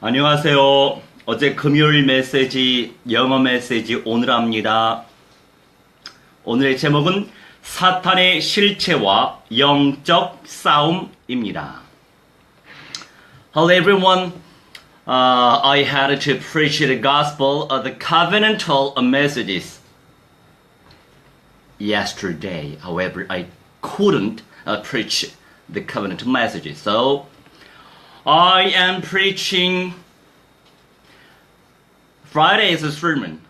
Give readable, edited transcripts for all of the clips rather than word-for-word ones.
안녕하세요. 어제 금요일 메시지, 영어 메시지 오늘 합니다. 오늘의 제목은 사탄의 실체와 영적 싸움입니다. Hello everyone. I had to preach the gospel of the covenantal messages yesterday. However, I couldn't preach the covenant messages. So, I am preaching Friday's sermon,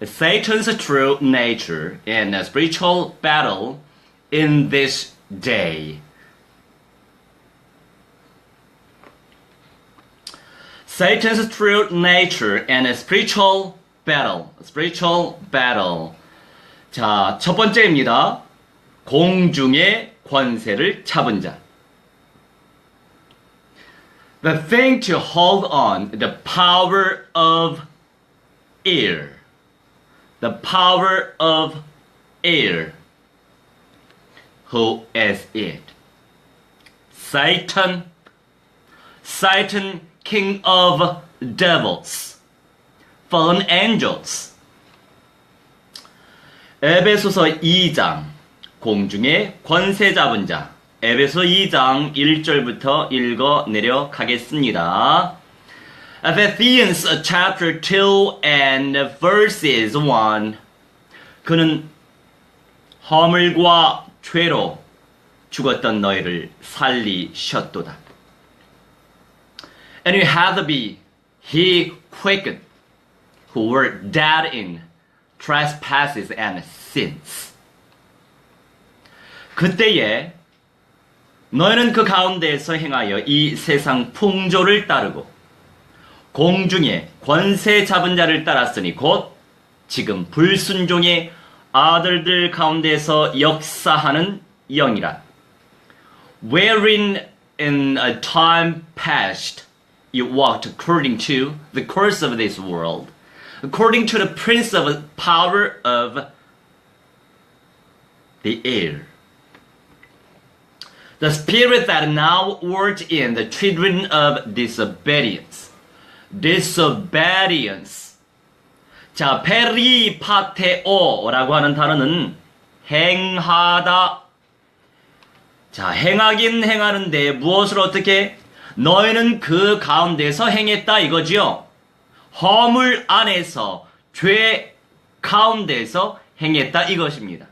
Satan's true nature and a spiritual battle in this day. Satan's true nature and a spiritual battle. 자, 첫 번째입니다. 공중의 권세를 잡은 자. The thing to hold on, the power of air. The power of air. Who is it? Satan. Satan, king of devils. Fallen angels. 에베소서 2장, 공중의 권세 잡은 자. 에베소 2장 1절부터 읽어내려 가겠습니다. Ephesians chapter 2 and verses 1. 그는 허물과 죄로 죽었던 너희를 살리셨도다. And you have to be he quickened who were dead in trespasses and sins. 그때에 너희는 그 가운데에서 행하여 이 세상 풍조를 따르고 공중의 권세 잡은 자를 따랐으니 곧 지금 불순종의 아들들 가운데서 역사하는 영이라. Wherein in a time past you walked according to the course of this world, according to the prince of the power of the air. The spirit that now works in the children of disobedience. Disobedience. 자, 페리파테오라고 하는 단어는 행하다. 자, 행하긴 행하는데 무엇을 어떻게? 너희는 그 가운데서 행했다 이거지요. 허물 안에서, 죄 가운데서 행했다 이것입니다.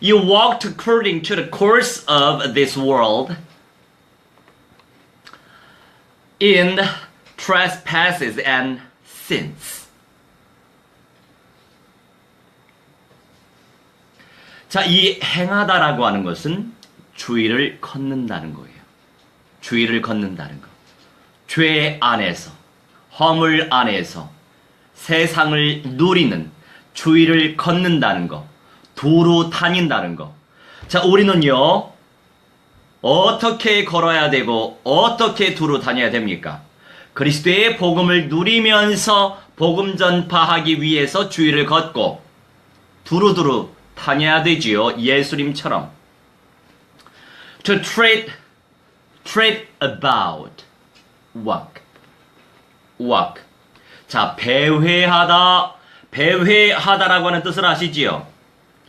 You walked according to the course of this world in trespasses and sins. 자, 이 행하다라고 하는 것은 주의를 걷는다는 거예요. 주의를 걷는다는 거. 죄 안에서, 허물 안에서 세상을 누리는 주의를 걷는다는 거. 두루 다닌다는 거. 자, 우리는요, 어떻게 걸어야 되고, 어떻게 두루 다녀야 됩니까? 그리스도의 복음을 누리면서 복음 전파하기 위해서 주의를 걷고, 두루두루 다녀야 되지요. 예수님처럼. To tread about. walk. 자, 배회하다라고 하는 뜻을 아시지요?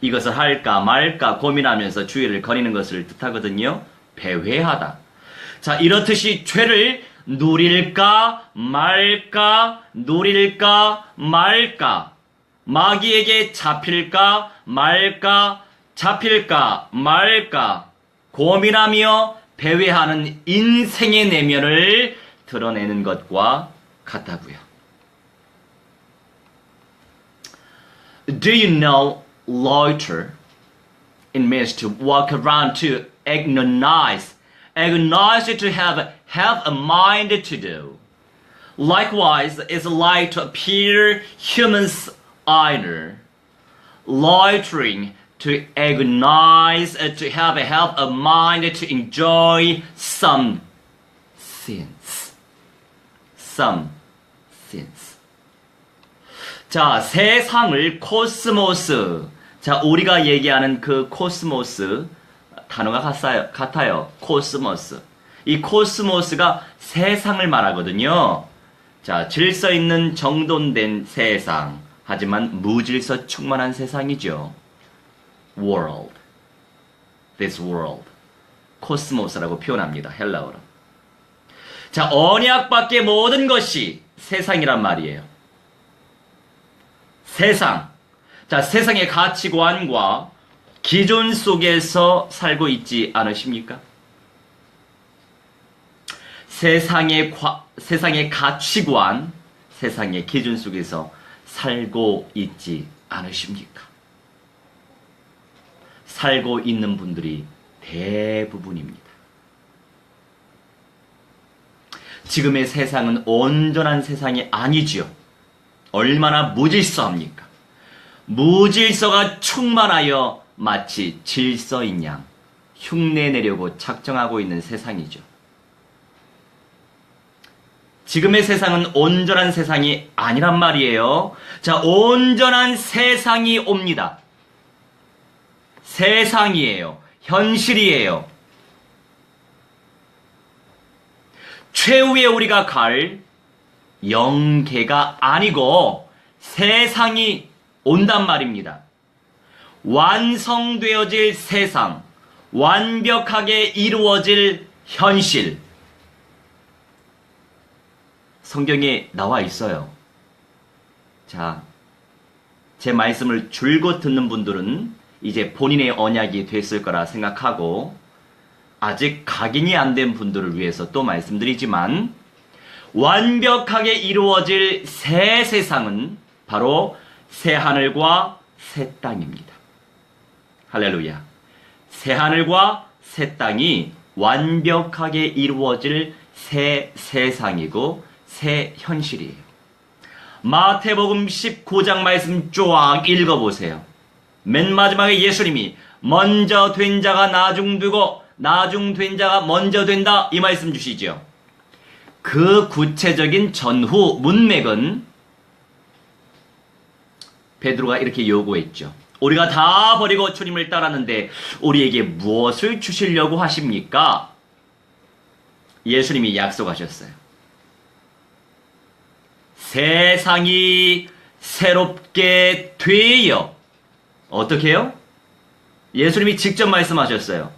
이것을 할까 말까 고민하면서 주의를 거니는 것을 뜻하거든요. 배회하다. 자, 이렇듯이 죄를 누릴까 말까, 누릴까 말까, 마귀에게 잡힐까 말까, 잡힐까 말까 고민하며 배회하는 인생의 내면을 드러내는 것과 같다고요. Do you know loiter? It means to walk around, to agonize. Agonize to have a mind to do. Likewise, it's like to appear human's honor. Loitering, to agonize, to have a mind to enjoy some sins. Some sins. 자, 세상을 코스모스. 자, 우리가 얘기하는 그 코스모스 단어가 같아요. 코스모스. 이 코스모스가 세상을 말하거든요. 자, 질서 있는 정돈된 세상. 하지만 무질서 충만한 세상이죠. world. this world. 코스모스라고 표현합니다. 헬라어로. 자, 언약 밖의 모든 것이 세상이란 말이에요. 세상. 자, 세상의 가치관과 기존 속에서 살고 있지 않으십니까? 세상의 가치관, 세상의 기준 속에서 살고 있지 않으십니까? 살고 있는 분들이 대부분입니다. 지금의 세상은 온전한 세상이 아니지요. 얼마나 무질서합니까? 무질서가 충만하여 마치 질서인 양 흉내내려고 작정하고 있는 세상이죠. 지금의 세상은 온전한 세상이 아니란 말이에요. 자, 온전한 세상이 옵니다. 세상이에요. 현실이에요. 최후에 우리가 갈 영계가 아니고 세상이 온단 말입니다. 완성되어질 세상, 완벽하게 이루어질 현실. 성경에 나와 있어요. 자, 제 말씀을 줄곧 듣는 분들은 이제 본인의 언약이 됐을 거라 생각하고, 아직 각인이 안 된 분들을 위해서 또 말씀드리지만, 완벽하게 이루어질 새 세상은 바로 새 하늘과 새 땅입니다. 할렐루야. 새 하늘과 새 땅이 완벽하게 이루어질 새 세상이고 새 현실이에요. 마태복음 19장 말씀 쫙 읽어보세요. 맨 마지막에 예수님이 먼저 된 자가 나중 되고 나중 된 자가 먼저 된다, 이 말씀 주시죠. 그 구체적인 전후 문맥은 베드로가 이렇게 요구했죠. 우리가 다 버리고 주님을 따랐는데 우리에게 무엇을 주시려고 하십니까? 예수님이 약속하셨어요. 세상이 새롭게 되어. 어떻게 해요? 예수님이 직접 말씀하셨어요.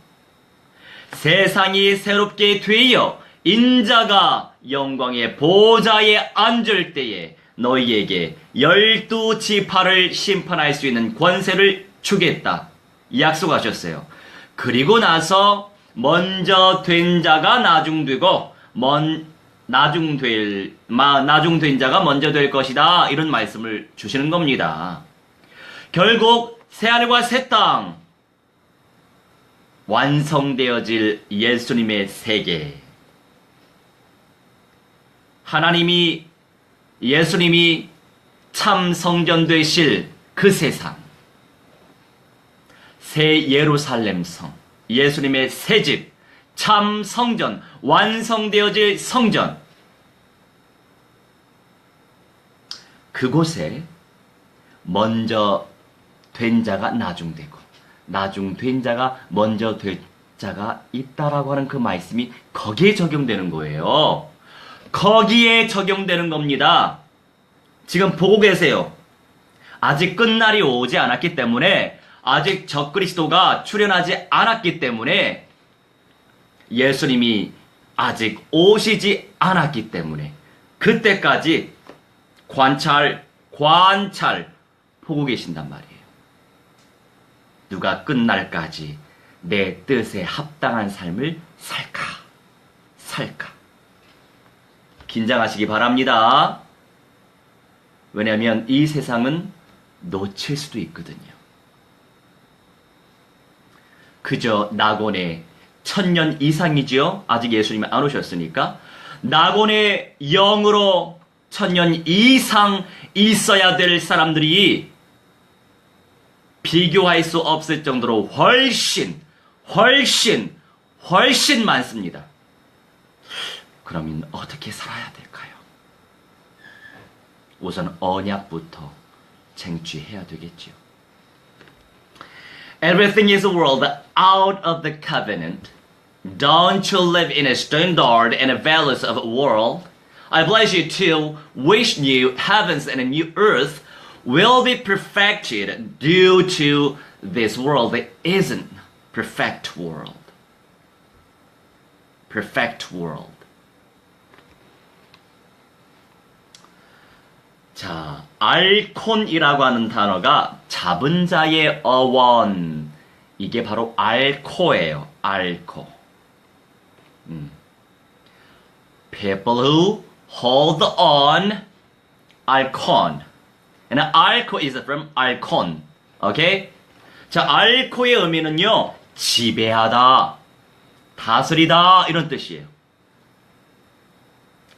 세상이 새롭게 되어 인자가 영광의 보좌에 앉을 때에 너희에게 12지파를 심판할 수 있는 권세를 주겠다, 약속하셨어요. 그리고 나서 먼저 된 자가 나중 되고 나중 된 자가 먼저 될 것이다, 이런 말씀을 주시는 겁니다. 결국 새하늘과 새 땅, 완성되어질 예수님의 세계, 예수님이 참 성전 되실 그 세상, 새 예루살렘 성, 예수님의 새 집, 참 성전, 완성되어질 성전, 그곳에 먼저 된 자가 나중 되고 나중 된 자가 먼저 될 자가 있다라고 하는 그 말씀이 거기에 적용되는 거예요. 거기에 적용되는 겁니다. 지금 보고 계세요. 아직 끝날이 오지 않았기 때문에, 아직 적그리스도가 출현하지 않았기 때문에, 예수님이 아직 오시지 않았기 때문에 그때까지 관찰 보고 계신단 말이에요. 누가 끝날까지 내 뜻에 합당한 삶을 살까? 긴장하시기 바랍니다. 왜냐하면 이 세상은 놓칠 수도 있거든요. 그저 낙원의 1000년 이상이지요. 아직 예수님이 안 오셨으니까. 낙원의 영으로 1000년 이상 있어야 될 사람들이 비교할 수 없을 정도로 훨씬 많습니다. 그러면 어떻게 살아야 될까요? 우선 언약부터 쟁취해야 되겠지요. Everything is a world out of the covenant Don't you live in a standard and a values of a world? I bless you to wish new heavens and a new earth will be perfected due to this world that isn't perfect world. Perfect world. 자, 알콘이라고 하는 단어가 잡은 자의 어원. 이게 바로 알코예요. 알코. People who hold on, 알콘. And 알코 is from 알콘. Okay? 자, 알코의 의미는요, 지배하다, 다스리다, 이런 뜻이에요.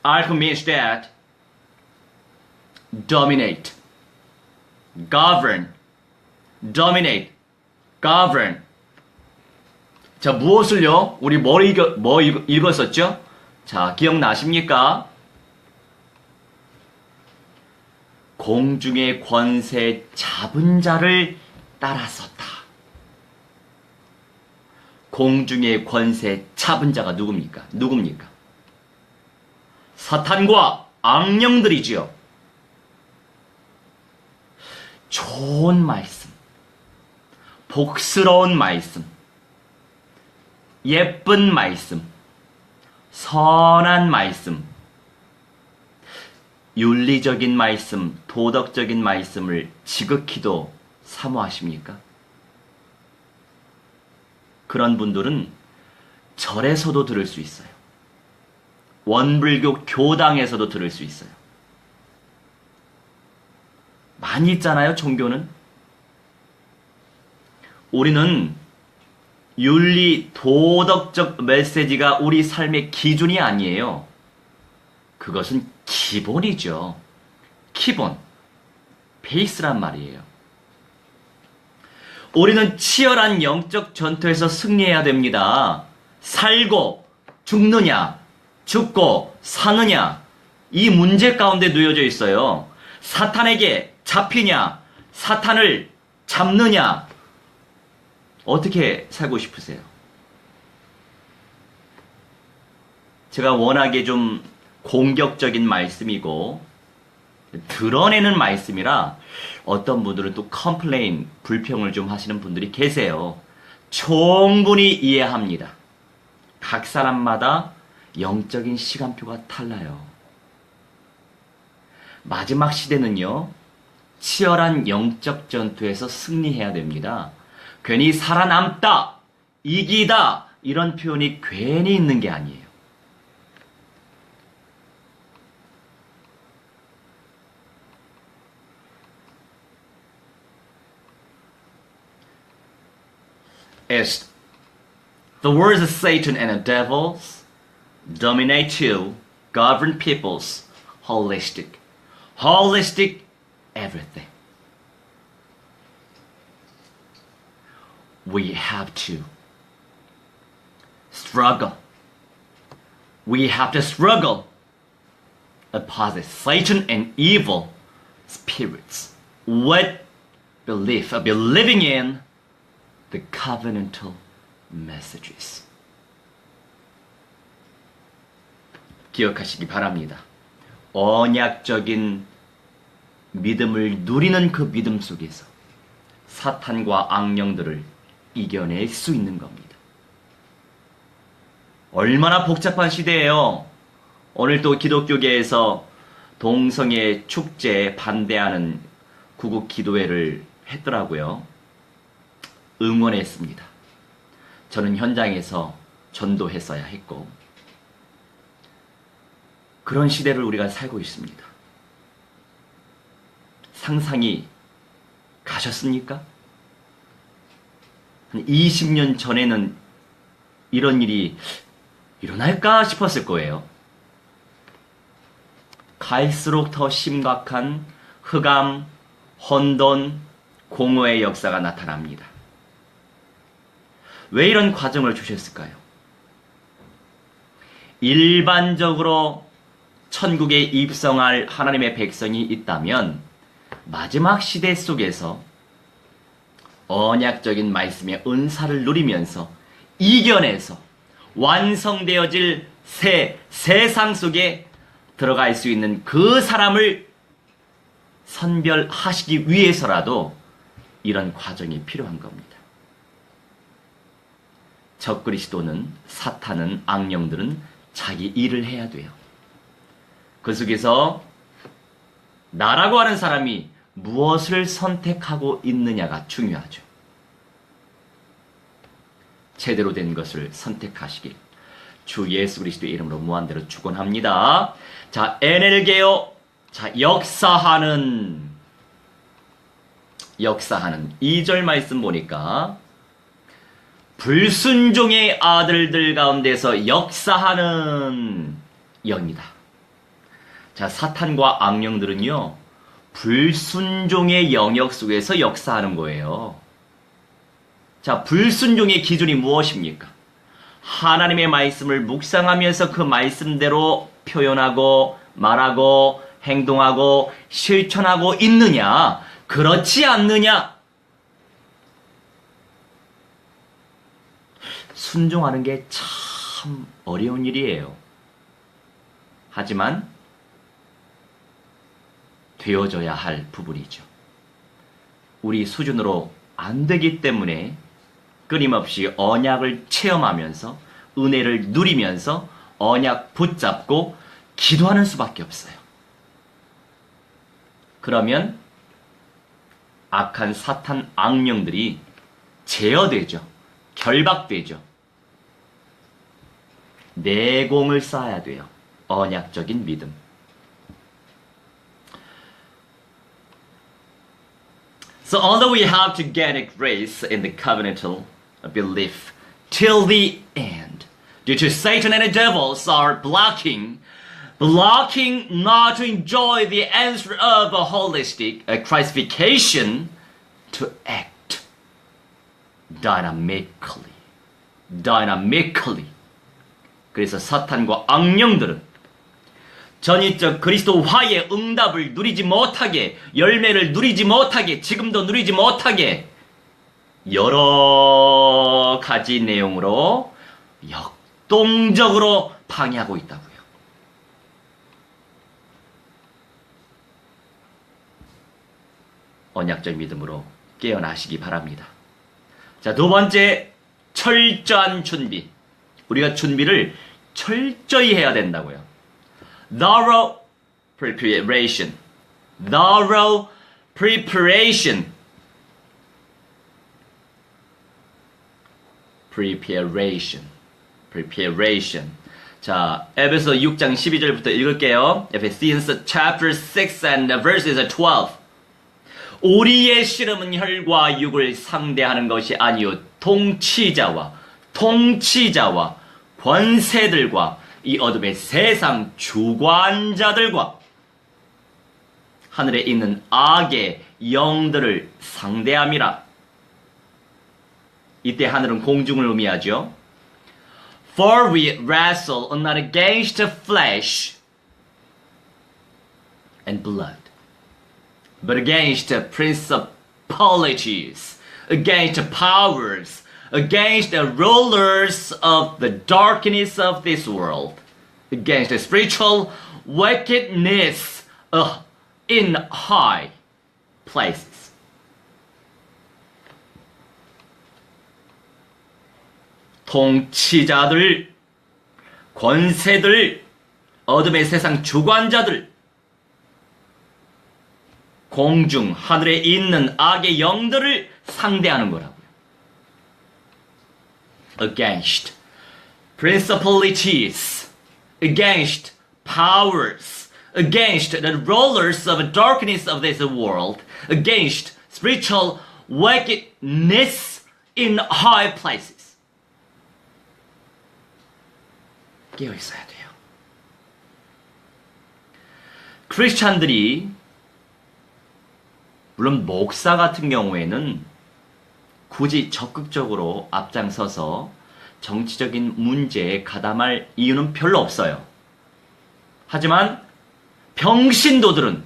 알코 means that dominate, govern, dominate, govern. 자, 무엇을요? 우리 뭐 읽었었죠? 자, 기억나십니까? 공중의 권세 잡은 자를 따라섰다. 공중의 권세 잡은 자가 누굽니까? 누굽니까? 사탄과 악령들이지요. 좋은 말씀, 복스러운 말씀, 예쁜 말씀, 선한 말씀, 윤리적인 말씀, 도덕적인 말씀을 지극히도 사모하십니까? 그런 분들은 절에서도 들을 수 있어요. 원불교 교당에서도 들을 수 있어요. 많이 있잖아요, 종교는. 우리는 윤리, 도덕적 메시지가 우리 삶의 기준이 아니에요. 그것은 기본이죠. 기본. 베이스란 말이에요. 우리는 치열한 영적 전투에서 승리해야 됩니다. 살고 죽느냐, 죽고 사느냐, 이 문제 가운데 놓여져 있어요. 사탄에게 잡히냐, 사탄을 잡느냐, 어떻게 살고 싶으세요? 제가 워낙에 좀 공격적인 말씀이고 드러내는 말씀이라 어떤 분들은 또 컴플레인, 불평을 좀 하시는 분들이 계세요. 충분히 이해합니다. 각 사람마다 영적인 시간표가 달라요. 마지막 시대는요, 치열한 영적 전투에서 승리해야 됩니다. 괜히 살아남다, 이기다, 이런 표현이 괜히 있는 게 아니에요. As the words of Satan and the devils dominate to govern people's holistic everything. We have to struggle. We have to struggle opposite Satan and evil spirits with belief, believing in the covenantal messages. 기억하시기 바랍니다. 언약적인 믿음을 누리는 그 믿음 속에서 사탄과 악령들을 이겨낼 수 있는 겁니다. 얼마나 복잡한 시대예요. 오늘 또 기독교계에서 동성애 축제에 반대하는 구국 기도회를 했더라고요. 응원했습니다. 저는 현장에서 전도했어야 했고, 그런 시대를 우리가 살고 있습니다. 상상이 가셨습니까? 한 20년 전에는 이런 일이 일어날까 싶었을 거예요. 갈수록 더 심각한 흑암, 혼돈, 공허의 역사가 나타납니다. 왜 이런 과정을 주셨을까요? 일반적으로 천국에 입성할 하나님의 백성이 있다면 마지막 시대 속에서 언약적인 말씀의 은사를 누리면서 이겨내서 완성되어질 새 세상 속에 들어갈 수 있는 그 사람을 선별하시기 위해서라도 이런 과정이 필요한 겁니다. 적그리스도는, 사탄은, 악령들은 자기 일을 해야 돼요. 그 속에서 나라고 하는 사람이 무엇을 선택하고 있느냐가 중요하죠. 제대로 된 것을 선택하시길 주 예수 그리스도의 이름으로 무한대로 축원합니다. 자, 에넬게요. 자, 역사하는 2절 말씀 보니까 불순종의 아들들 가운데서 역사하는 영이다. 자, 사탄과 악령들은요, 불순종의 영역 속에서 역사하는 거예요. 자, 불순종의 기준이 무엇입니까? 하나님의 말씀을 묵상하면서 그 말씀대로 표현하고 말하고 행동하고 실천하고 있느냐, 그렇지 않느냐. 순종하는 게 참 어려운 일이에요. 하지만 되어져야 할 부분이죠. 우리 수준으로 안 되기 때문에 끊임없이 언약을 체험하면서 은혜를 누리면서 언약 붙잡고 기도하는 수밖에 없어요. 그러면 악한 사탄 악령들이 제어되죠. 결박되죠. 내공을 쌓아야 돼요. 언약적인 믿음. So although we have to get a grace in the covenantal belief till the end, due to Satan and the devils are blocking not to enjoy the answer of a holistic Christification to act dynamically. 그래서 사탄과 악령들은 전인적 그리스도화의 응답을 누리지 못하게, 열매를 누리지 못하게, 지금도 누리지 못하게 여러 가지 내용으로 역동적으로 방해하고 있다고요. 언약적 믿음으로 깨어나시기 바랍니다. 자, 두 번째, 철저한 준비. 우리가 준비를 철저히 해야 된다고요. Thorough preparation. 자, 에베소 6장 12절부터 읽을게요. Ephesians chapter 6 and verses 12. 우리의 씨름은 혈과 육을 상대하는 것이 아니요 통치자와 권세들과 이 어둠의 세상 주관자들과 하늘에 있는 악의 영들을 상대함이라. 이때 하늘은 공중을 의미하죠. For we wrestle not against flesh and blood, but against principalities, against powers, against the rulers of the darkness of this world, against the spiritual wickedness in high places. 통치자들, 권세들, 어둠의 세상 주관자들, 공중, 하늘에 있는 악의 영들을 상대하는 거라고요. Against principalities, against powers, against the rulers of the darkness of this world, against spiritual wickedness in high places. 깨어 있어야 돼요. 크리스찬들이, 물론 목사 같은 경우에는 굳이 적극적으로 앞장서서 정치적인 문제에 가담할 이유는 별로 없어요. 하지만 평신도들은,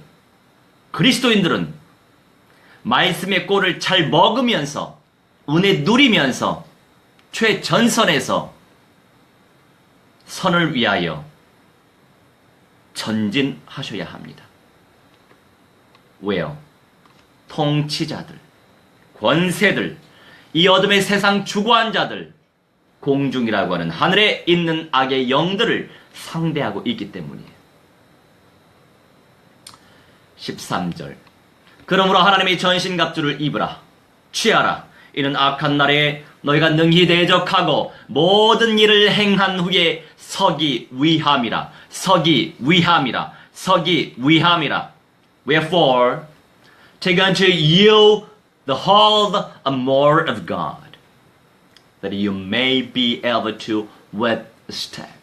그리스도인들은 말씀의 꼴을 잘 먹으면서 은혜 누리면서 최전선에서 선을 위하여 전진하셔야 합니다. 왜요? 통치자들, 권세들, 이 어둠의 세상 주관한 자들, 공중이라고 하는 하늘에 있는 악의 영들을 상대하고 있기 때문이에요. 13절. 그러므로 하나님의 전신갑주를 입으라. 취하라. 이는 악한 날에 너희가 능히 대적하고 모든 일을 행한 후에 서기 위함이라. 서기 위함이라. 서기 위함이라. Wherefore, take unto you the whole armor of God, that you may be able to withstand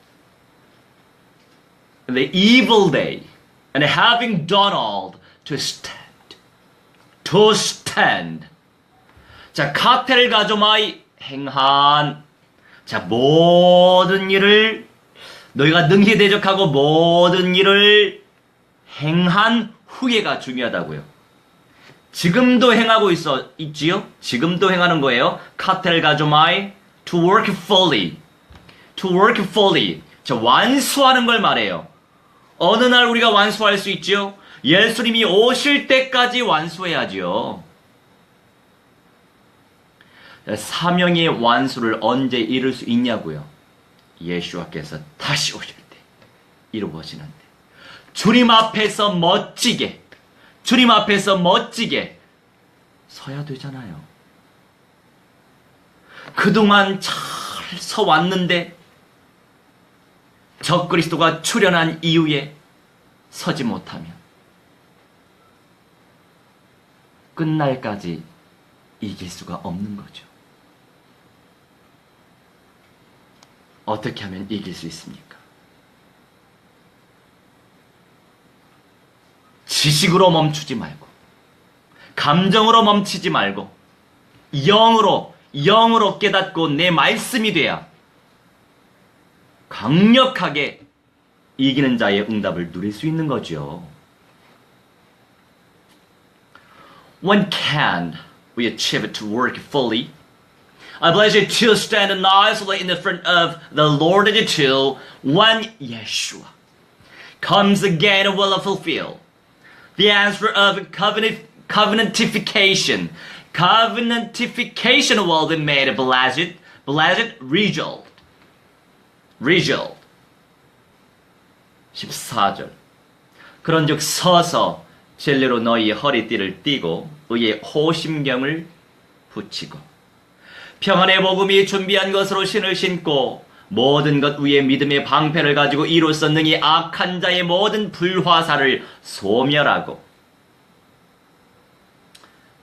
the evil day, and having done all, to stand. To stand. 자, 카테를 가져마이 행한. 자, 모든 일을 너희가 능히 대적하고 모든 일을 행한 후에가 중요하다고요. 지금도 행하고 있지요? 지금도 행하는 거예요. 카텔 가조마이 to work fully. to work fully. 자, 완수하는 걸 말해요. 어느 날 우리가 완수할 수 있지요? 예수님이 오실 때까지 완수해야지요. 사명의 완수를 언제 이룰 수 있냐고요? 예수와께서 다시 오실 때 이루어지는데, 주님 앞에서 멋지게, 주님 앞에서 멋지게 서야 되잖아요. 그동안 잘 서왔는데 적그리스도가 출현한 이후에 서지 못하면 끝날까지 이길 수가 없는 거죠. 어떻게 하면 이길 수 있습니까? 지식으로 멈추지 말고, 감정으로 멈추지 말고, 영으로 깨닫고 내 말씀이 돼야 강력하게 이기는 자의 응답을 누릴 수 있는 거죠. When can we achieve it to work fully? I bless you to stand and isolate in the front of the Lord until when Yeshua comes again and will fulfill the answer of covenantification. Covenantification will be made blessed result. 14절. 그런즉 서서 진리로 너희 허리띠를 띠고 의의 호심경을 붙이고 평안의 복음이 준비한 것으로 신을 신고 모든 것 위에 믿음의 방패를 가지고 이로써 능히 악한 자의 모든 불화살을 소멸하고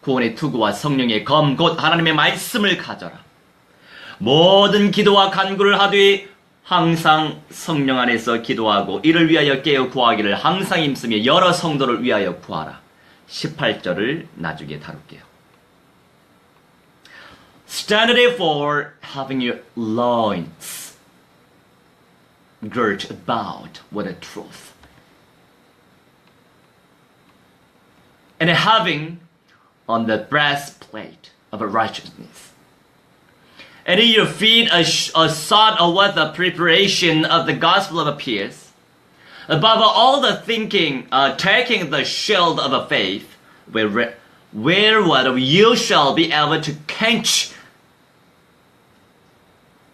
구원의 투구와 성령의 검 곧 하나님의 말씀을 가져라. 모든 기도와 간구를 하되 항상 성령 안에서 기도하고 이를 위하여 깨어 구하기를 항상 힘쓰며 여러 성도를 위하여 구하라. 18절을 나중에 다룰게요. Stand therefore, having your loins girt about with the truth, and having on the breastplate of righteousness, and in your feet a shod with the preparation of the gospel of peace. Above all the thinking, taking the shield of faith, wherewith you shall be able to quench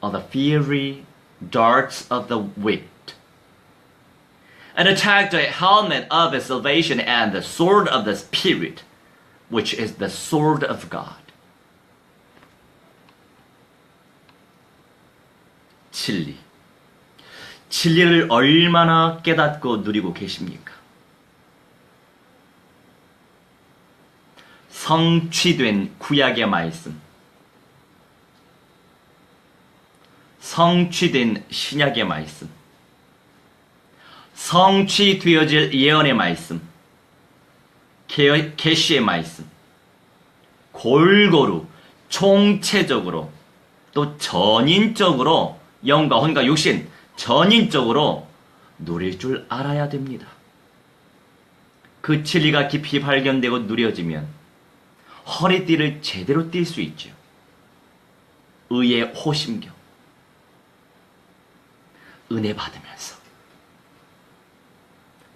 all the fiery darts of the wicked, and attack the helmet of salvation and the sword of the Spirit, which is the sword of God. 진리. 진리를 얼마나 깨닫고 누리고 계십니까? 성취된 구약의 말씀, 성취된 신약의 말씀, 성취되어질 예언의 말씀, 계시의 말씀, 골고루 총체적으로 또 전인적으로 영과 혼과 육신 전인적으로 누릴 줄 알아야 됩니다. 그 진리가 깊이 발견되고 누려지면 허리띠를 제대로 띨 수 있죠. 의의 호심경. 은혜 받으면서,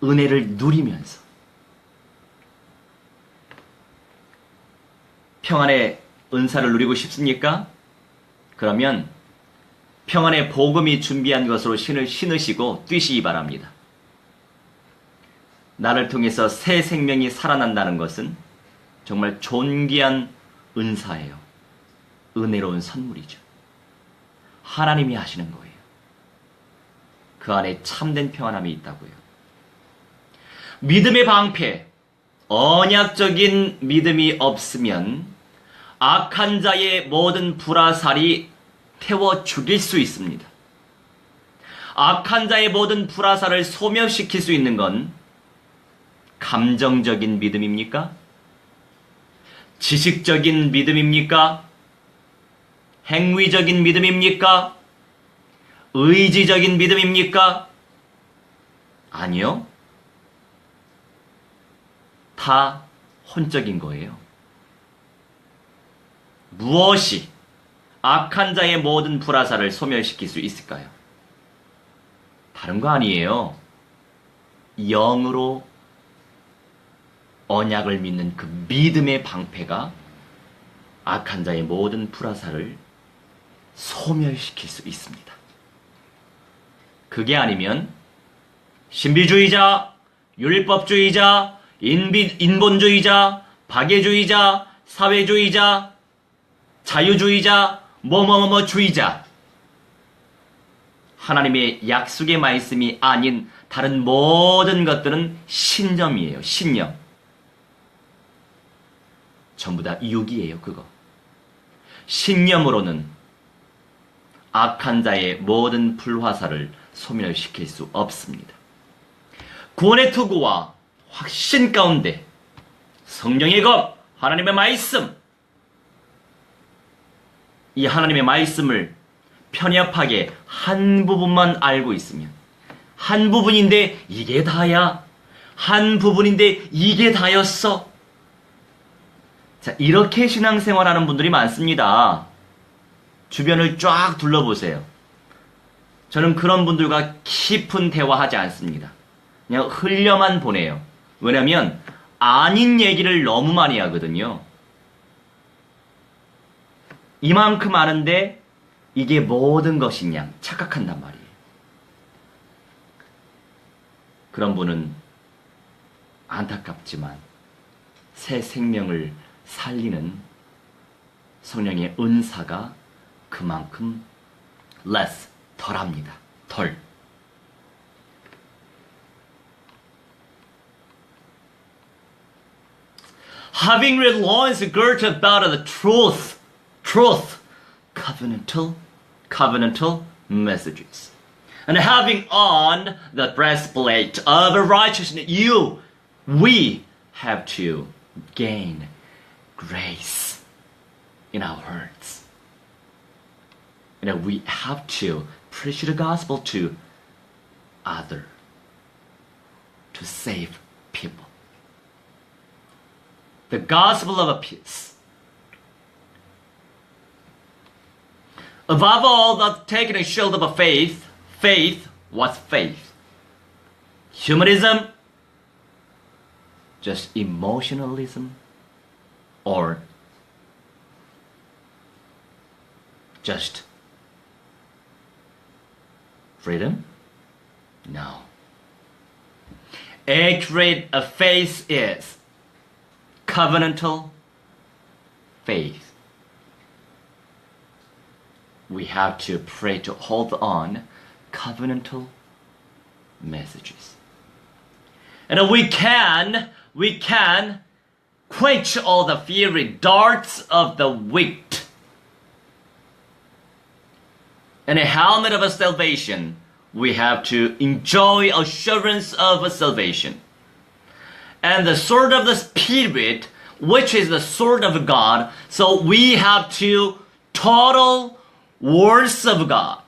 은혜를 누리면서, 평안의 은사를 누리고 싶습니까? 그러면 평안의 복음이 준비한 것으로 신을 신으시고 뛰시기 바랍니다. 나를 통해서 새 생명이 살아난다는 것은 정말 존귀한 은사예요. 은혜로운 선물이죠. 하나님이 하시는 거예요. 그 안에 참된 평안함이 있다고요. 믿음의 방패, 언약적인 믿음이 없으면 악한 자의 모든 불화살이 태워 죽일 수 있습니다. 악한 자의 모든 불화살을 소멸시킬 수 있는 건 감정적인 믿음입니까? 지식적인 믿음입니까? 행위적인 믿음입니까? 의지적인 믿음입니까? 아니요. 다 혼적인 거예요. 무엇이 악한 자의 모든 불화살을 소멸시킬 수 있을까요? 다른 거 아니에요. 영으로 언약을 믿는 그 믿음의 방패가 악한 자의 모든 불화살을 소멸시킬 수 있습니다. 그게 아니면 신비주의자, 율법주의자, 인본주의자, 박애주의자, 사회주의자, 자유주의자, 뭐뭐뭐주의자, 하나님의 약속의 말씀이 아닌 다른 모든 것들은 신념이에요. 신념. 전부 다 유기예요. 그거. 신념으로는 악한 자의 모든 불화살을 소멸시킬 수 없습니다. 구원의 투구와 확신 가운데 성령의 검, 하나님의 말씀, 이 하나님의 말씀을 편협하게 한 부분만 알고 있으면, 한 부분인데 이게 다야, 한 부분인데 이게 다였어. 자, 이렇게 신앙생활하는 분들이 많습니다. 주변을 쫙 둘러보세요. 저는 그런 분들과 깊은 대화하지 않습니다. 그냥 흘려만 보내요. 왜냐면 아닌 얘기를 너무 많이 하거든요. 이만큼 아는데 이게 모든 것이냐 착각한단 말이에요. 그런 분은 안타깝지만 새 생명을 살리는 성령의 은사가 그만큼 less, 덜합니다. 덜. Having read loins girt about the truth, covenantal messages. And having on the breastplate of righteousness, we have to gain grace in our hearts. And we have to preach the gospel to others, to save people. The gospel of peace. Above all, that taking a shield of faith. What's faith? Humanism? Just emotionalism? Or just freedom? No. Accurate faith is covenantal faith. We have to pray to hold on covenantal messages. And we can quench all the fiery darts of the wicked. And a helmet of salvation, we have to enjoy assurance of salvation. And the sword of the Spirit, which is the sword of God, so we have to total words of God.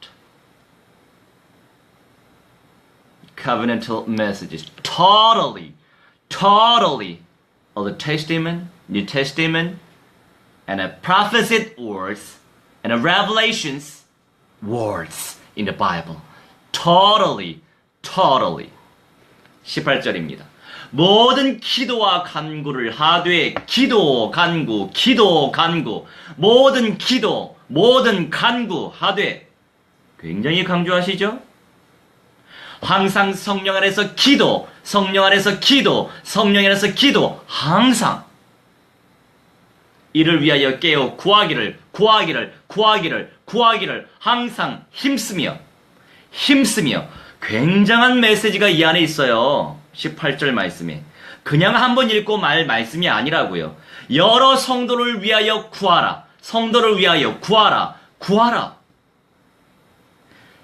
Covenantal messages. Totally. Old Testament, New Testament, and a prophesied words, and a revelations words in the Bible. totally, totally. 18절입니다. 모든 기도와 간구를 하되 기도, 간구, 기도, 간구. 모든 기도, 모든 간구 하되. 굉장히 강조하시죠? 항상 성령 안에서 기도, 성령 안에서 기도, 성령 안에서 기도. 항상. 이를 위하여 깨어 구하기를, 구하기를, 구하기를, 구하기를 항상 힘쓰며 굉장한 메시지가 이 안에 있어요. 18절 말씀에. 그냥 한번 읽고 말 말씀이 아니라고요. 여러 성도를 위하여 구하라. 성도를 위하여 구하라. 구하라.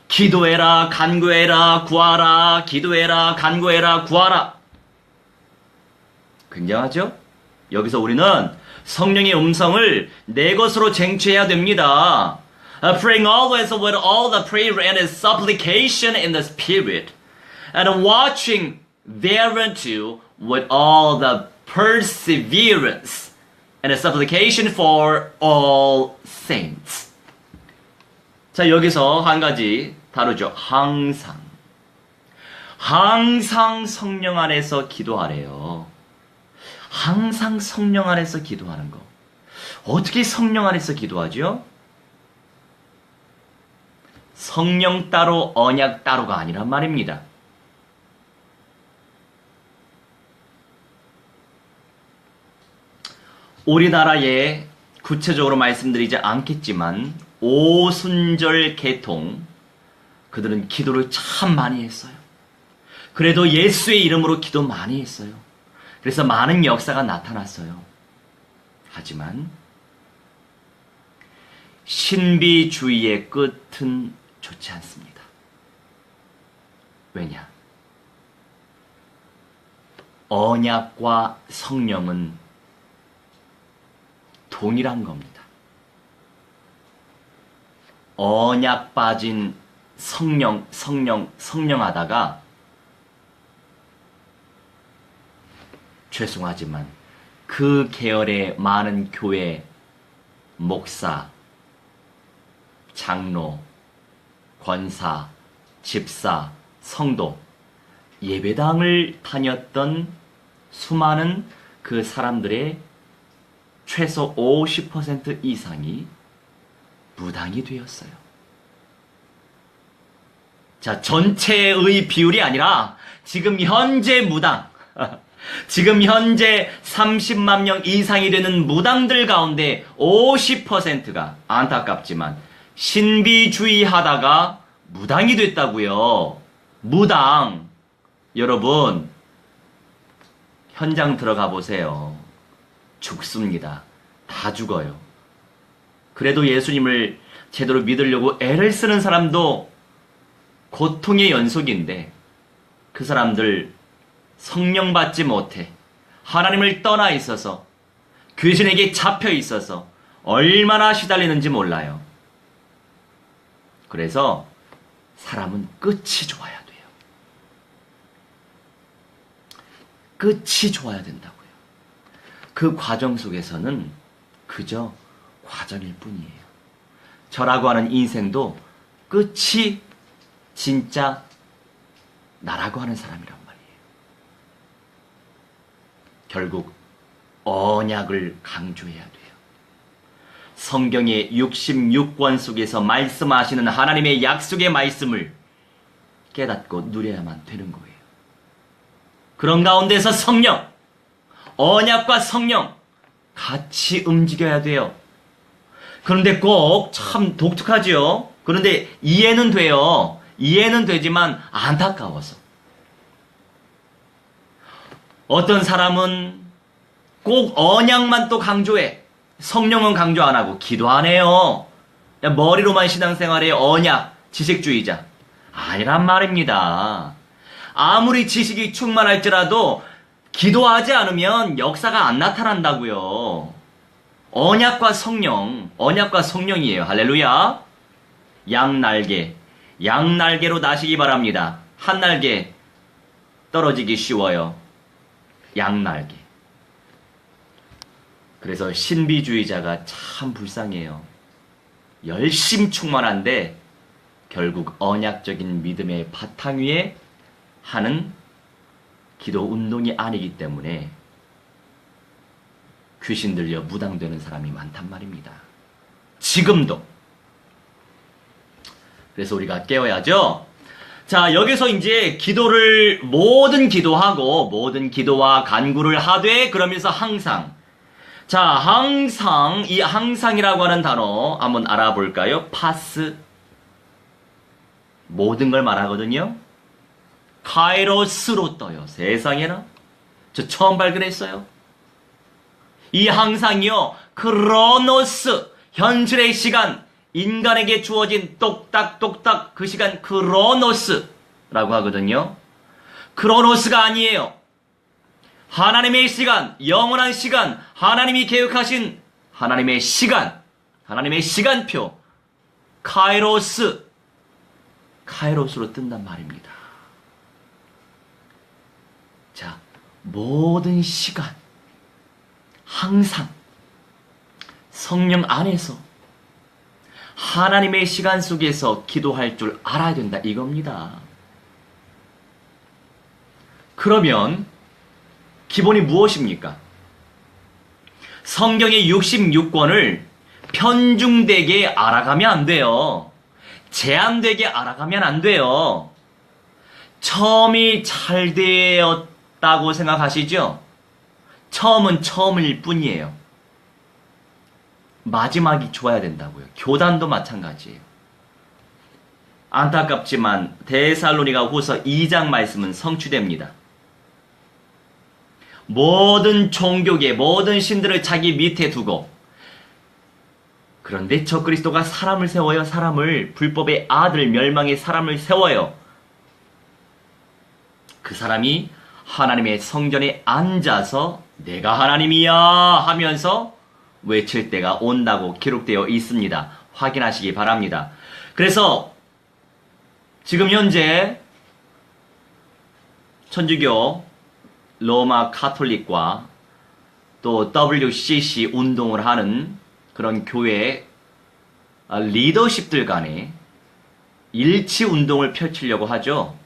기도해라, 간구해라, 구하라. 기도해라, 간구해라, 구하라. 굉장하죠? 여기서 우리는 성령의 음성을 내 것으로 쟁취해야 됩니다. Praying always with all the prayer and supplication in the Spirit, and watching thereunto with all the perseverance and supplication for all saints. 자, 여기서 한 가지 다루죠. 항상 성령 안에서 기도하래요. 항상 성령 안에서 기도하는 거. 어떻게 성령 안에서 기도하죠? 성령 따로 언약 따로가 아니란 말입니다. 우리나라에 구체적으로 말씀드리지 않겠지만 오순절 계통 그들은 기도를 참 많이 했어요. 그래도 예수의 이름으로 기도 많이 했어요. 그래서 많은 역사가 나타났어요. 하지만 신비주의의 끝은 좋지 않습니다. 왜냐? 언약과 성령은 동일한 겁니다. 언약 빠진 성령 하다가 죄송하지만 그 계열의 많은 교회, 목사, 장로, 권사, 집사, 성도, 예배당을 다녔던 수많은 그 사람들의 최소 50% 이상이 무당이 되었어요. 자, 전체의 비율이 아니라 지금 현재 무당, 지금 현재 30만 명 이상이 되는 무당들 가운데 50%가 안타깝지만 신비주의 하다가 무당이 됐다고요. 무당. 여러분, 현장 들어가 보세요. 죽습니다. 다 죽어요. 그래도 예수님을 제대로 믿으려고 애를 쓰는 사람도 고통의 연속인데 그 사람들 성령 받지 못해 하나님을 떠나 있어서 귀신에게 잡혀 있어서 얼마나 시달리는지 몰라요. 그래서 사람은 끝이 좋아야 돼요. 끝이 좋아야 된다고요. 그 과정 속에서는 그저 과정일 뿐이에요. 저라고 하는 인생도 끝이 진짜 나라고 하는 사람이란 말이에요. 결국 언약을 강조해야 돼요. 성경의 66권 속에서 말씀하시는 하나님의 약속의 말씀을 깨닫고 누려야만 되는 거예요. 그런 가운데서 성령, 언약과 성령 같이 움직여야 돼요. 그런데 꼭 참 독특하지요. 그런데 이해는 돼요. 이해는 되지만 안타까워서. 어떤 사람은 꼭 언약만 또 강조해. 성령은 강조 안 하고 기도 안 해요. 그냥 머리로만 신앙생활에 언약, 지식주의자. 아니란 말입니다. 아무리 지식이 충만할지라도 기도하지 않으면 역사가 안 나타난다고요. 언약과 성령, 언약과 성령이에요. 할렐루야. 양날개로 나시기 바랍니다. 한 날개 떨어지기 쉬워요. 양날개. 그래서 신비주의자가 참 불쌍해요. 열심 충만한데 결국 언약적인 믿음의 바탕 위에 하는 기도 운동이 아니기 때문에 귀신 들려 무당되는 사람이 많단 말입니다. 지금도. 그래서 우리가 깨워야죠. 자, 여기서 이제 기도를 모든 기도하고 모든 기도와 간구를 하되 그러면서 항상. 자, 항상 이 항상이라고 하는 단어 한번 알아볼까요? 파스. 모든 걸 말하거든요. 카이로스로 떠요. 세상에나. 저 처음 발견했어요. 이 항상이요. 크로노스. 현실의 시간. 인간에게 주어진 똑딱똑딱 그 시간 크로노스라고 하거든요. 크로노스가 아니에요. 하나님의 시간, 영원한 시간, 하나님이 계획하신 하나님의 시간, 하나님의 시간표, 카이로스, 카이로스로 뜬단 말입니다. 자, 모든 시간, 항상 성령 안에서 하나님의 시간 속에서 기도할 줄 알아야 된다 이겁니다. 그러면 기본이 무엇입니까? 성경의 66권을 편중되게 알아가면 안 돼요. 제한되게 알아가면 안 돼요. 처음이 잘 되었다고 생각하시죠? 처음은 처음일 뿐이에요. 마지막이 좋아야 된다고요. 교단도 마찬가지예요. 안타깝지만 데살로니가 후서 2장 말씀은 성취됩니다. 모든 종교계, 모든 신들을 자기 밑에 두고 그런데 저 그리스도가 사람을 세워요. 사람을 불법의 아들 멸망의 사람을 세워요. 그 사람이 하나님의 성전에 앉아서 내가 하나님이야 하면서 외칠 때가 온다고 기록되어 있습니다. 확인하시기 바랍니다. 그래서 지금 현재 천주교, 로마 카톨릭과 또 WCC 운동을 하는 그런 교회 리더십들 간에 일치 운동을 펼치려고 하죠.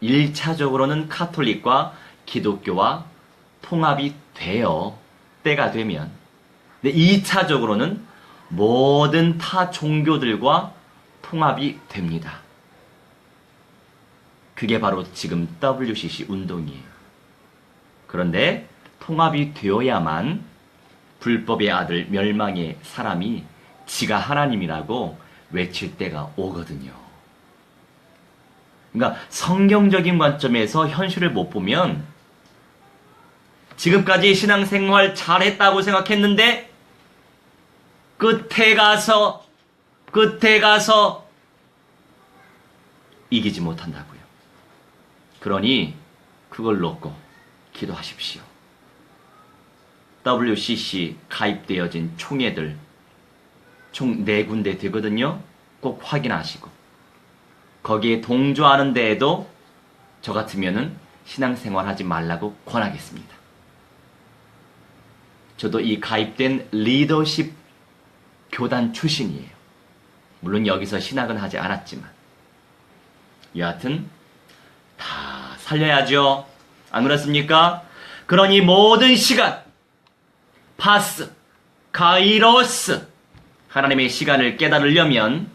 1차적으로는 카톨릭과 기독교와 통합이 돼요. 때가 되면. 근데 2차적으로는 모든 타 종교들과 통합이 됩니다. 그게 바로 지금 WCC 운동이에요. 그런데 통합이 되어야만 불법의 아들 멸망의 사람이 지가 하나님이라고 외칠 때가 오거든요. 그러니까 성경적인 관점에서 현실을 못 보면 지금까지 신앙생활 잘했다고 생각했는데 끝에 가서 이기지 못한다고요. 그러니 그걸 놓고 기도하십시오. WCC 가입되어진 총회들 총 4군데 되거든요. 꼭 확인하시고 거기에 동조하는 데에도 저 같으면은 신앙생활 하지 말라고 권하겠습니다. 저도 이 가입된 리더십 교단 출신이에요. 물론 여기서 신학은 하지 않았지만 여하튼 다 살려야죠. 안 그렇습니까? 그러니 모든 시간 파스, 카이로스 하나님의 시간을 깨달으려면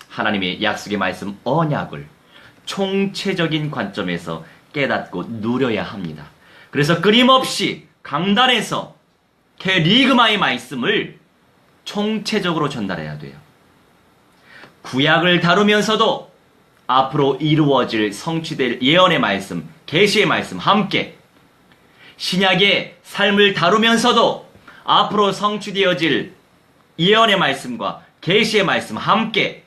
하나님의 약속의 말씀 언약을 총체적인 관점에서 깨닫고 누려야 합니다. 그래서 끊임없이 강단에서 캐리그마의 말씀을 총체적으로 전달해야 돼요. 구약을 다루면서도 앞으로 이루어질 성취될 예언의 말씀, 계시의 말씀 함께 신약의 삶을 다루면서도 앞으로 성취되어질 예언의 말씀과 계시의 말씀 함께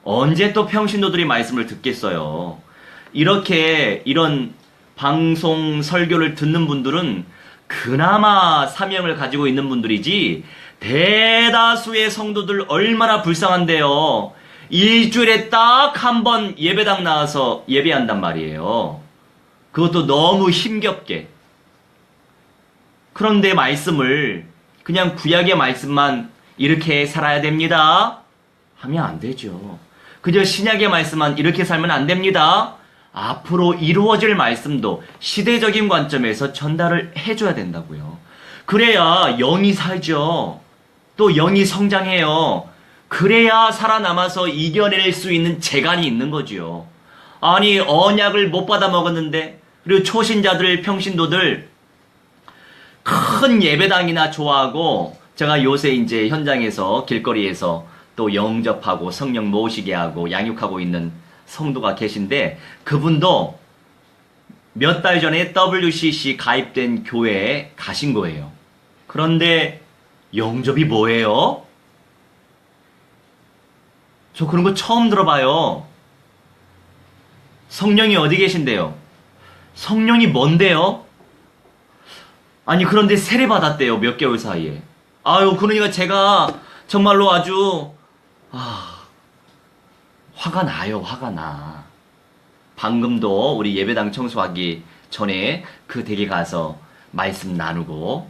언제 또 평신도들이 말씀을 듣겠어요. 이런 방송 설교를 듣는 분들은 그나마 사명을 가지고 있는 분들이지 대다수의 성도들 얼마나 불쌍한데요. 일주일에 딱 한 번 예배당 나와서 예배한단 말이에요. 그것도 너무 힘겹게. 그런데 말씀을 그냥 구약의 말씀만 이렇게 살아야 됩니다 하면 안 되죠. 그저 신약의 말씀만 이렇게 살면 안 됩니다. 앞으로 이루어질 말씀도 시대적인 관점에서 전달을 해줘야 된다고요. 그래야 영이 살죠. 또 영이 성장해요. 그래야 살아남아서 이겨낼 수 있는 재간이 있는 거지요. 아니 언약을 못 받아 먹었는데, 그리고 초신자들 평신도들 큰 예배당이나 좋아하고, 제가 요새 이제 현장에서 길거리에서 또 영접하고 성령 모시게 하고 양육하고 있는 성도가 계신데, 그분도 몇 달 전에 WCC 가입된 교회에 가신 거예요. 그런데 영접이 뭐예요? 저 그런 거 처음 들어봐요. 성령이 어디 계신데요? 성령이 뭔데요? 아니 그런데 세례 받았대요. 몇 개월 사이에. 아유 그러니까 제가 정말로 아주 화가 나요. 화가 나. 방금도 우리 예배당 청소하기 전에 그 댁에 가서 말씀 나누고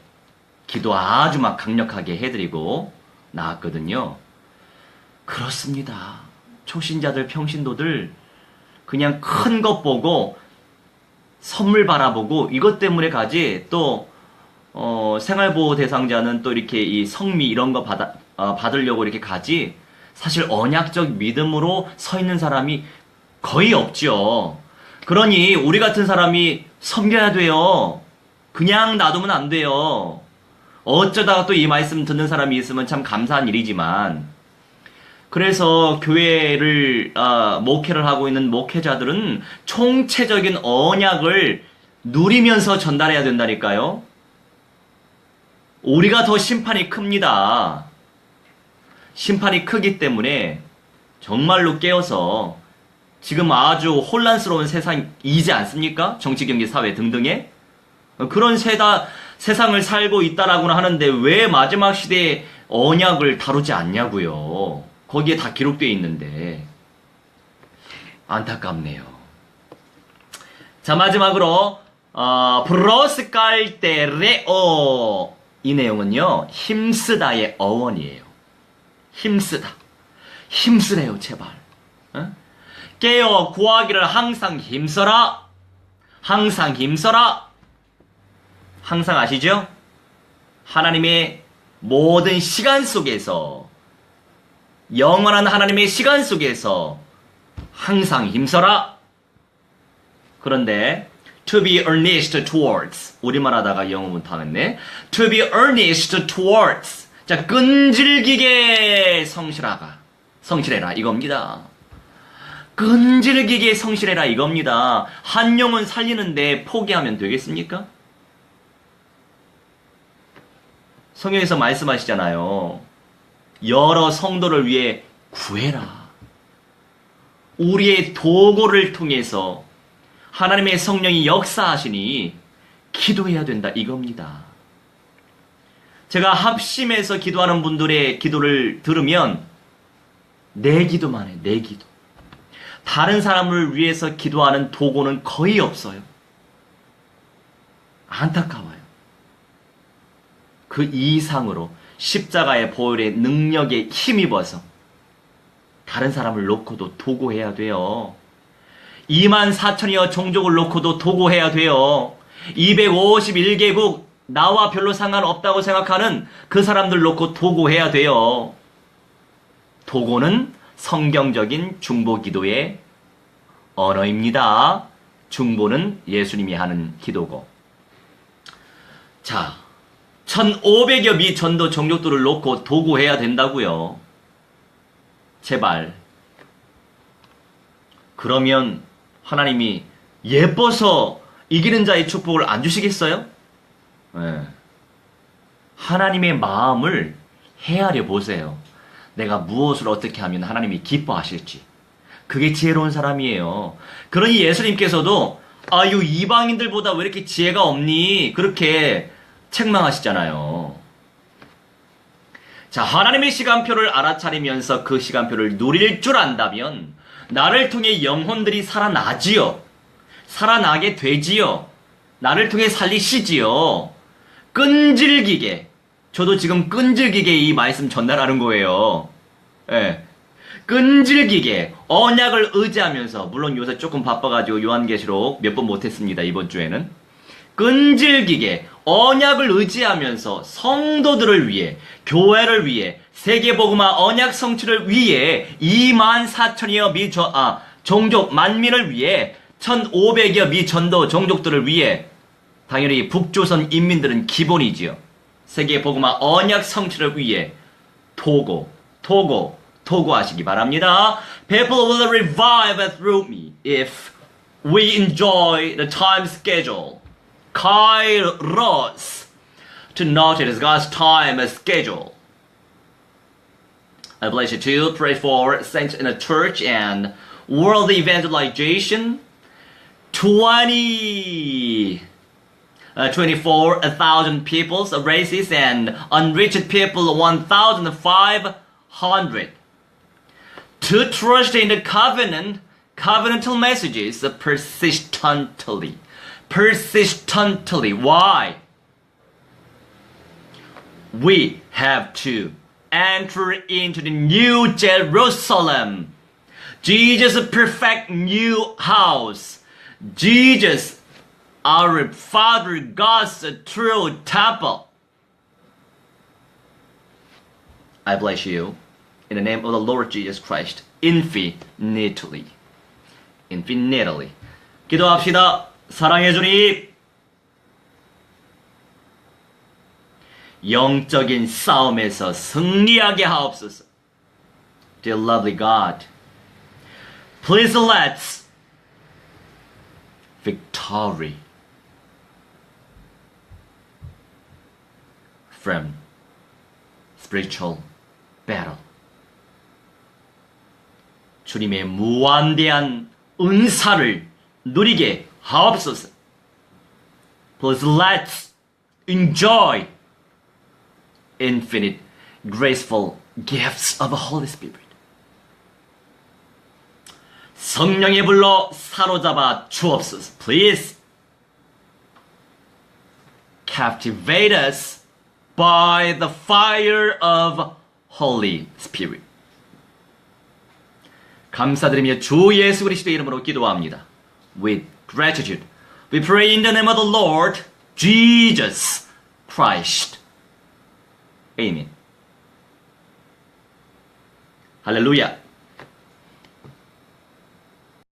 기도 아주 막 강력하게 해드리고 나왔거든요. 그렇습니다. 초신자들 평신도들 그냥 큰 것 보고 선물 바라보고 이것 때문에 가지, 또 생활보호 대상자는 또 이렇게 이 성미 이런 거 받으려고 이렇게 가지, 사실 언약적 믿음으로 서 있는 사람이 거의 없죠. 그러니 우리 같은 사람이 섬겨야 돼요. 그냥 놔두면 안 돼요. 어쩌다가 또 이 말씀 듣는 사람이 있으면 참 감사한 일이지만, 그래서 교회를 목회를 하고 있는 목회자들은 총체적인 언약을 누리면서 전달해야 된다니까요. 우리가 더 심판이 큽니다. 심판이 크기 때문에 정말로 깨어서, 지금 아주 혼란스러운 세상이지 않습니까? 정치, 경제, 사회 등등에 그런 세상을 살고 있다라고는 하는데 왜 마지막 시대에 언약을 다루지 않냐고요. 거기에 다 기록되어 있는데 안타깝네요. 자, 마지막으로 브로스칼테레오, 이 내용은요 힘쓰다의 어원이에요. 힘쓰다. 힘쓰래요 제발. 깨어 구하기를 항상 힘써라. 항상 힘써라. 항상 아시죠? 하나님의 모든 시간 속에서, 영원한 하나님의 시간 속에서 항상 힘써라. 그런데 to be earnest towards, 우리말 하다가 영어 못하겠네. to be earnest towards, 자, 끈질기게 성실해라 이겁니다. 끈질기게 성실해라 이겁니다. 한 영혼 살리는데 포기하면 되겠습니까? 성경에서 말씀하시잖아요. 여러 성도를 위해 구해라. 우리의 도구를 통해서 하나님의 성령이 역사하시니 기도해야 된다 이겁니다. 제가 합심해서 기도하는 분들의 기도를 들으면 내 기도만 해, 내 기도. 다른 사람을 위해서 기도하는 도구는 거의 없어요. 안타까워요. 그 이상으로 십자가의 보혈의 능력에 힘입어서 다른 사람을 놓고도 도구해야 돼요. 24,000여 종족을 놓고도 도구해야 돼요. 251개국 나와 별로 상관없다고 생각하는 그 사람들 놓고 도구해야 돼요. 도구는 성경적인 중보 기도의 언어입니다. 중보는 예수님이 하는 기도고. 자, 1,500여 미 전도 종족들을 놓고 도구해야 된다고요. 제발. 그러면 하나님이 예뻐서 이기는 자의 축복을 안 주시겠어요? 네. 하나님의 마음을 헤아려 보세요. 내가 무엇을 어떻게 하면 하나님이 기뻐하실지. 그게 지혜로운 사람이에요. 그러니 예수님께서도 아유 이방인들보다 왜 이렇게 지혜가 없니? 그렇게 책망하시잖아요. 자, 하나님의 시간표를 알아차리면서 그 시간표를 누릴 줄 안다면 나를 통해 영혼들이 살아나지요. 살아나게 되지요. 나를 통해 살리시지요. 끈질기게 저도 지금 끈질기게 이 말씀 전달하는 거예요. 예. 끈질기게 언약을 의지하면서, 물론 요새 조금 바빠가지고 요한계시록 몇 번 못했습니다, 이번 주에는. 끈질기게 언약을 의지하면서 성도들을 위해, 교회를 위해, 세계복음화 언약 성취를 위해 24,000여 종족 만민을 위해 1,500여 미전도 종족들을 위해, 당연히 북조선 인민들은 기본이지요. 세계복음화 언약 성취를 위해 토고하시기 바랍니다. People will revive through me if we enjoy the time schedule. Kairos. To notice God's time schedule. I bless you too. Pray for saints in the church and world evangelization. 24,000 peoples, races, and unreached people 1,500. To trust in the covenantal messages persistently. Why? We have to enter into the new Jerusalem. Jesus' perfect new house. Jesus, our Father God's true temple. I bless you in the name of the Lord Jesus Christ. Infinitely. 기도합시다. 사랑의 주님, 영적인 싸움에서 승리하게 하옵소서. Dear lovely God, please let's victory from spiritual battle. 주님의 무한대한 은사를 누리게 하옵소서. Please let's enjoy infinite graceful gifts of the Holy Spirit. 성령의 불로 사로잡아 주옵소서. Please captivate us by the fire of Holy Spirit. 감사드리며 주 예수 그리스도의 이름으로 기도합니다. With gratitude, we pray in the name of the Lord Jesus Christ. Amen. 할렐루야.